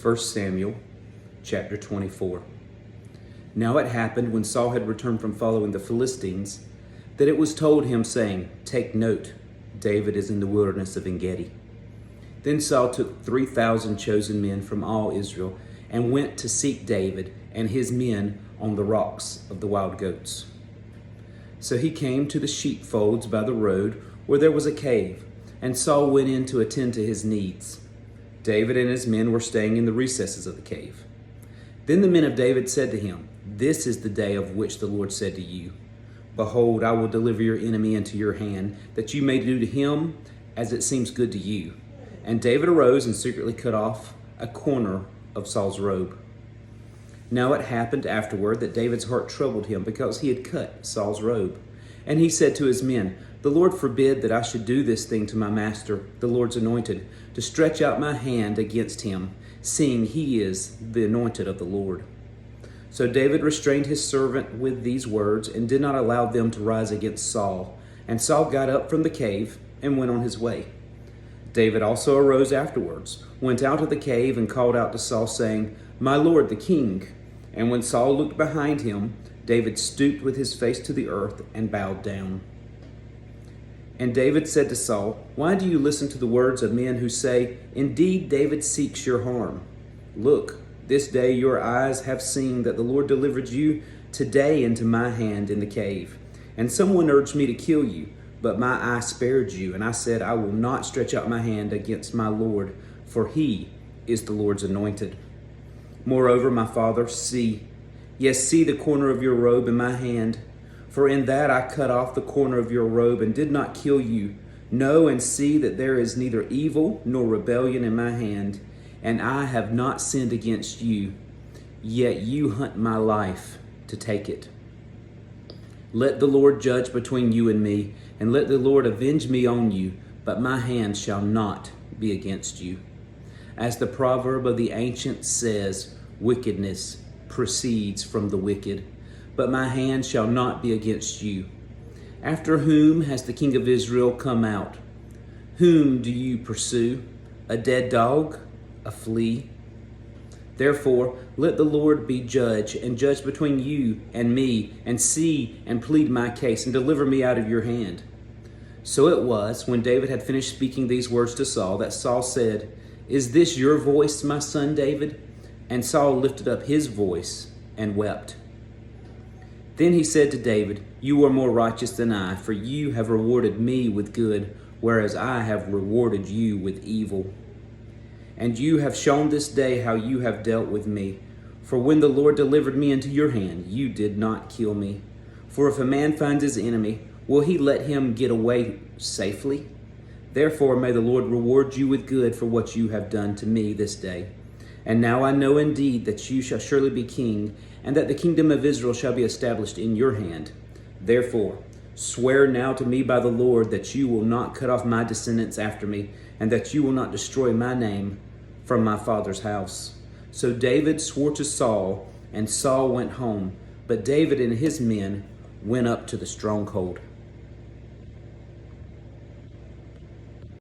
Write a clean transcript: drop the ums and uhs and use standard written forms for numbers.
1 Samuel chapter 24. Now it happened when Saul had returned from following the Philistines that it was told him, saying, "Take note, David is in the wilderness of En-gedi." Then Saul took 3,000 chosen men from all Israel and went to seek David and his men on the rocks of the wild goats. So he came to the sheepfolds by the road where there was a cave, and Saul went in to attend to his needs. David and his men were staying in the recesses of the cave. Then the men of David said to him, "This is the day of which the Lord said to you, Behold, I will deliver your enemy into your hand, that you may do to him as it seems good to you." And David arose and secretly cut off a corner of Saul's robe. Now it happened afterward that David's heart troubled him because he had cut Saul's robe. And he said to his men, "The Lord forbid that I should do this thing to my master, the Lord's anointed, to stretch out my hand against him, seeing he is the anointed of the Lord." So David restrained his servant with these words and did not allow them to rise against Saul. And Saul got up from the cave and went on his way. David also arose afterwards, went out of the cave and called out to Saul, saying, "My lord, the king." And when Saul looked behind him, David stooped with his face to the earth and bowed down. And David said to Saul, "Why do you listen to the words of men who say, 'Indeed, David seeks your harm'? Look, this day your eyes have seen that the Lord delivered you today into my hand in the cave. And someone urged me to kill you, but my eye spared you, and I said, I will not stretch out my hand against my Lord, for he is the Lord's anointed. Moreover, my father, see the corner of your robe in my hand. For in that I cut off the corner of your robe and did not kill you. Know and see that there is neither evil nor rebellion in my hand, and I have not sinned against you, yet you hunt my life to take it. Let the Lord judge between you and me, and let the Lord avenge me on you, but my hand shall not be against you. As the proverb of the ancients says, wickedness proceeds from the wicked, but my hand shall not be against you. After whom has the king of Israel come out? Whom do you pursue? A dead dog? A flea? Therefore, let the Lord be judge, and judge between you and me, and see and plead my case, and deliver me out of your hand." So it was, when David had finished speaking these words to Saul, that Saul said, "Is this your voice, my son David?" And Saul lifted up his voice and wept. Then he said to David, "You are more righteous than I, for you have rewarded me with good, whereas I have rewarded you with evil. And you have shown this day how you have dealt with me. For when the Lord delivered me into your hand, you did not kill me. For if a man finds his enemy, will he let him get away safely? Therefore may the Lord reward you with good for what you have done to me this day. And now I know indeed that you shall surely be king, and that the kingdom of Israel shall be established in your hand. Therefore, swear now to me by the Lord that you will not cut off my descendants after me, and that you will not destroy my name from my father's house." So David swore to Saul, and Saul went home, but David and his men went up to the stronghold.